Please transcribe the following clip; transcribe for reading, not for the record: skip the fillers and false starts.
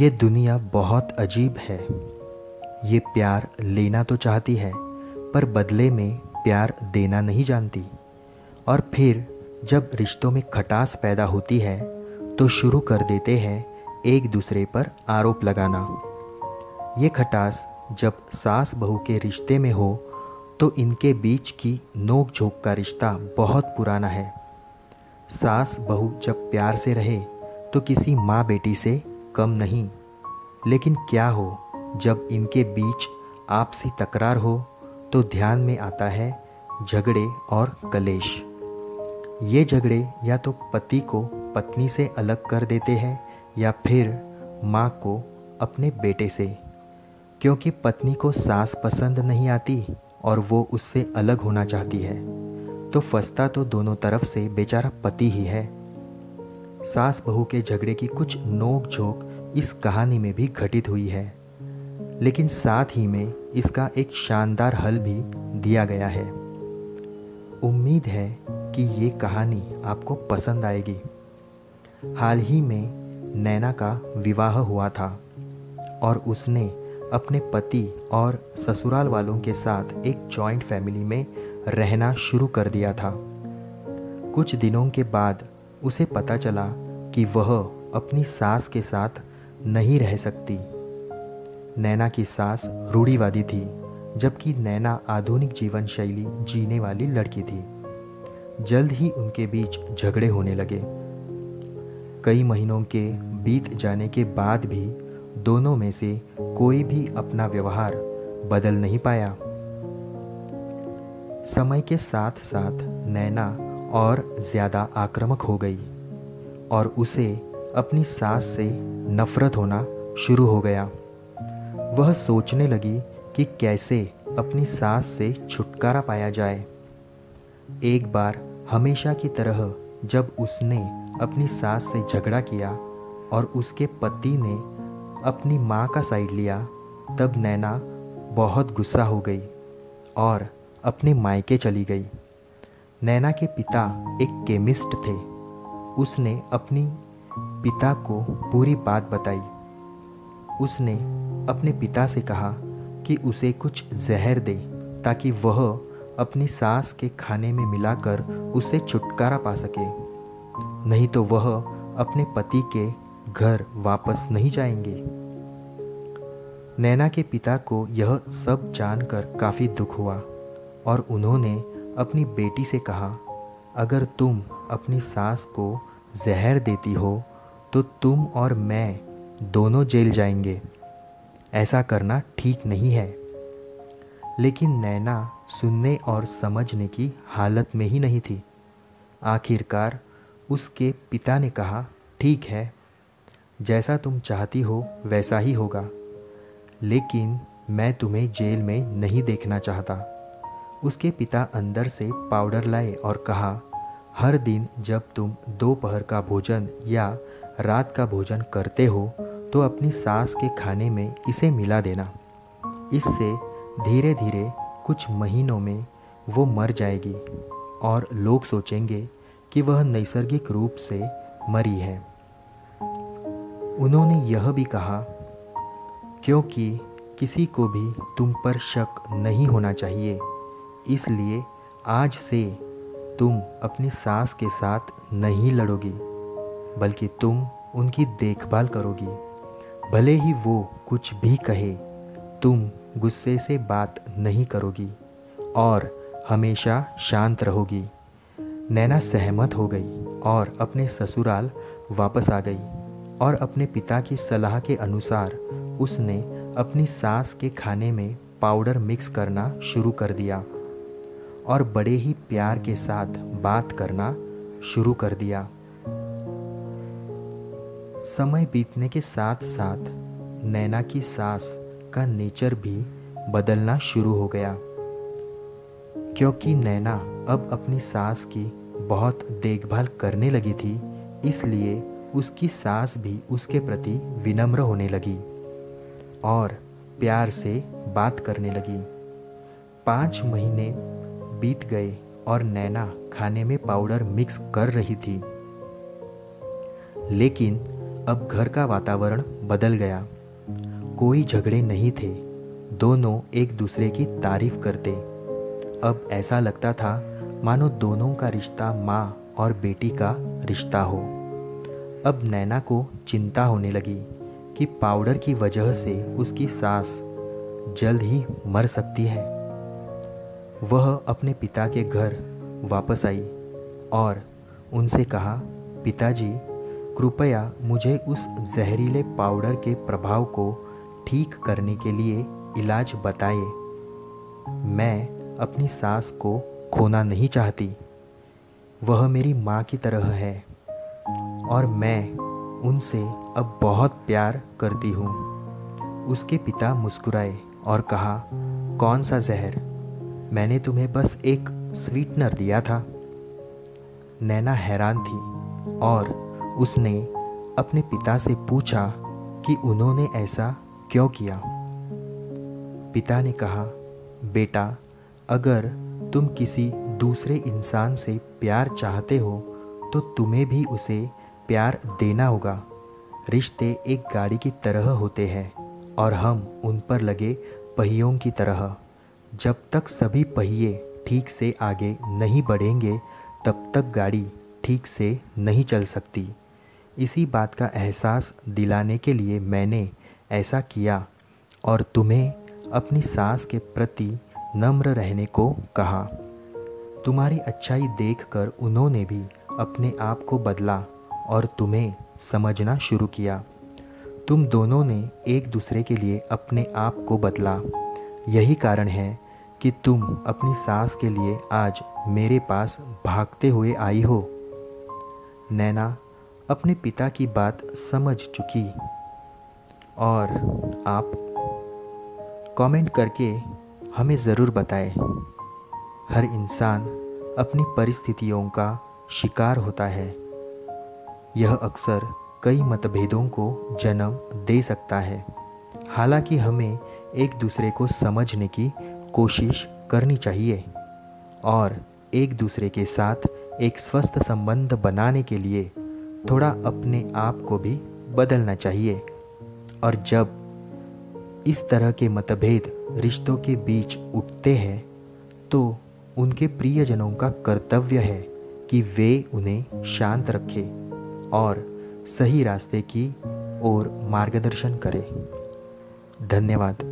ये दुनिया बहुत अजीब है। ये प्यार लेना तो चाहती है पर बदले में प्यार देना नहीं जानती। और फिर जब रिश्तों में खटास पैदा होती है तो शुरू कर देते हैं एक दूसरे पर आरोप लगाना। ये खटास जब सास बहू के रिश्ते में हो तो इनके बीच की नोक झोंक का रिश्ता बहुत पुराना है। सास बहू जब प्यार से रहे तो किसी माँ बेटी से कम नहीं। लेकिन क्या हो जब इनके बीच आपसी तकरार हो तो ध्यान में आता है झगड़े और कलेश। ये झगड़े या तो पति को पत्नी से अलग कर देते हैं या फिर माँ को अपने बेटे से, क्योंकि पत्नी को सास पसंद नहीं आती और वो उससे अलग होना चाहती है। तो फंसता तो दोनों तरफ से बेचारा पति ही है। सास बहू के झगड़े की कुछ नोक झोंक इस कहानी में भी घटित हुई है, लेकिन साथ ही में इसका एक शानदार हल भी दिया गया है। उम्मीद है कि ये कहानी आपको पसंद आएगी। हाल ही में नैना का विवाह हुआ था और उसने अपने पति और ससुराल वालों के साथ एक जॉइंट फैमिली में रहना शुरू कर दिया था। कुछ दिनों के बाद उसे पता चला कि वह अपनी सास के साथ नहीं रह सकती। नैना की सास रूढ़िवादी थी, जबकि नैना आधुनिक जीवन शैली जीने वाली लड़की थी। जल्द ही उनके बीच झगड़े होने लगे। कई महीनों के बीत जाने के बाद भी दोनों में से कोई भी अपना व्यवहार बदल नहीं पाया। समय के साथ साथ नैना और ज़्यादा आक्रामक हो गई और उसे अपनी सास से नफरत होना शुरू हो गया। वह सोचने लगी कि कैसे अपनी सास से छुटकारा पाया जाए। एक बार हमेशा की तरह जब उसने अपनी सास से झगड़ा किया और उसके पति ने अपनी माँ का साइड लिया, तब नैना बहुत गुस्सा हो गई और अपने मायके चली गई। नैना के पिता एक केमिस्ट थे। उसने अपनी पिता को पूरी बात बताई। उसने अपने पिता से कहा कि उसे कुछ जहर दे ताकि वह अपनी सास के खाने में मिलाकर उससे छुटकारा पा सके, नहीं तो वह अपने पति के घर वापस नहीं जाएंगे। नैना के पिता को यह सब जानकर काफ़ी दुख हुआ और उन्होंने अपनी बेटी से कहा, अगर तुम अपनी सास को जहर देती हो तो तुम और मैं दोनों जेल जाएंगे। ऐसा करना ठीक नहीं है। लेकिन नैना सुनने और समझने की हालत में ही नहीं थी। आखिरकार उसके पिता ने कहा, ठीक है, जैसा तुम चाहती हो वैसा ही होगा, लेकिन मैं तुम्हें जेल में नहीं देखना चाहता। उसके पिता अंदर से पाउडर लाए और कहा, हर दिन जब तुम दोपहर का भोजन या रात का भोजन करते हो तो अपनी सास के खाने में इसे मिला देना। इससे धीरे धीरे कुछ महीनों में वो मर जाएगी और लोग सोचेंगे कि वह नैसर्गिक रूप से मरी है। उन्होंने यह भी कहा, क्योंकि किसी को भी तुम पर शक नहीं होना चाहिए, इसलिए आज से तुम अपनी सास के साथ नहीं लड़ोगी, बल्कि तुम उनकी देखभाल करोगी। भले ही वो कुछ भी कहे, तुम गुस्से से बात नहीं करोगी और हमेशा शांत रहोगी। नैना सहमत हो गई और अपने ससुराल वापस आ गई और अपने पिता की सलाह के अनुसार उसने अपनी सास के खाने में पाउडर मिक्स करना शुरू कर दिया और बड़े ही प्यार के साथ बात करना शुरू कर दिया। समय बीतने के साथ साथ नैना की सास का नेचर भी बदलना शुरू हो गया, क्योंकि नैना अब अपनी सास की बहुत देखभाल करने लगी थी। इसलिए उसकी सास भी उसके प्रति विनम्र होने लगी और प्यार से बात करने लगी। 5 महीने बीत गए और नैना खाने में पाउडर मिक्स कर रही थी, लेकिन अब घर का वातावरण बदल गया। कोई झगड़े नहीं थे, दोनों एक दूसरे की तारीफ करते। अब ऐसा लगता था मानो दोनों का रिश्ता माँ और बेटी का रिश्ता हो। अब नैना को चिंता होने लगी कि पाउडर की वजह से उसकी सास जल्द ही मर सकती है। वह अपने पिता के घर वापस आई और उनसे कहा, पिताजी, कृपया मुझे उस जहरीले पाउडर के प्रभाव को ठीक करने के लिए इलाज बताइए। मैं अपनी सास को खोना नहीं चाहती। वह मेरी माँ की तरह है और मैं उनसे अब बहुत प्यार करती हूँ। उसके पिता मुस्कुराए और कहा, कौन सा जहर? मैंने तुम्हें बस एक स्वीटनर दिया था। नैना हैरान थी और उसने अपने पिता से पूछा कि उन्होंने ऐसा क्यों किया। पिता ने कहा, बेटा, अगर तुम किसी दूसरे इंसान से प्यार चाहते हो तो तुम्हें भी उसे प्यार देना होगा। रिश्ते एक गाड़ी की तरह होते हैं और हम उन पर लगे पहियों की तरह। जब तक सभी पहिए ठीक से आगे नहीं बढ़ेंगे तब तक गाड़ी ठीक से नहीं चल सकती। इसी बात का एहसास दिलाने के लिए मैंने ऐसा किया और तुम्हें अपनी सास के प्रति नम्र रहने को कहा। तुम्हारी अच्छाई देखकर उन्होंने भी अपने आप को बदला और तुम्हें समझना शुरू किया। तुम दोनों ने एक दूसरे के लिए अपने आप को बदला। यही कारण है कि तुम अपनी सास के लिए आज मेरे पास भागते हुए आई हो। नैना अपने पिता की बात समझ चुकी और आप कमेंट करके हमें ज़रूर बताएं। हर इंसान अपनी परिस्थितियों का शिकार होता है। यह अक्सर कई मतभेदों को जन्म दे सकता है। हालांकि हमें एक दूसरे को समझने की कोशिश करनी चाहिए और एक दूसरे के साथ एक स्वस्थ संबंध बनाने के लिए थोड़ा अपने आप को भी बदलना चाहिए। और जब इस तरह के मतभेद रिश्तों के बीच उठते हैं तो उनके प्रियजनों का कर्तव्य है कि वे उन्हें शांत रखें और सही रास्ते की ओर मार्गदर्शन करें। धन्यवाद।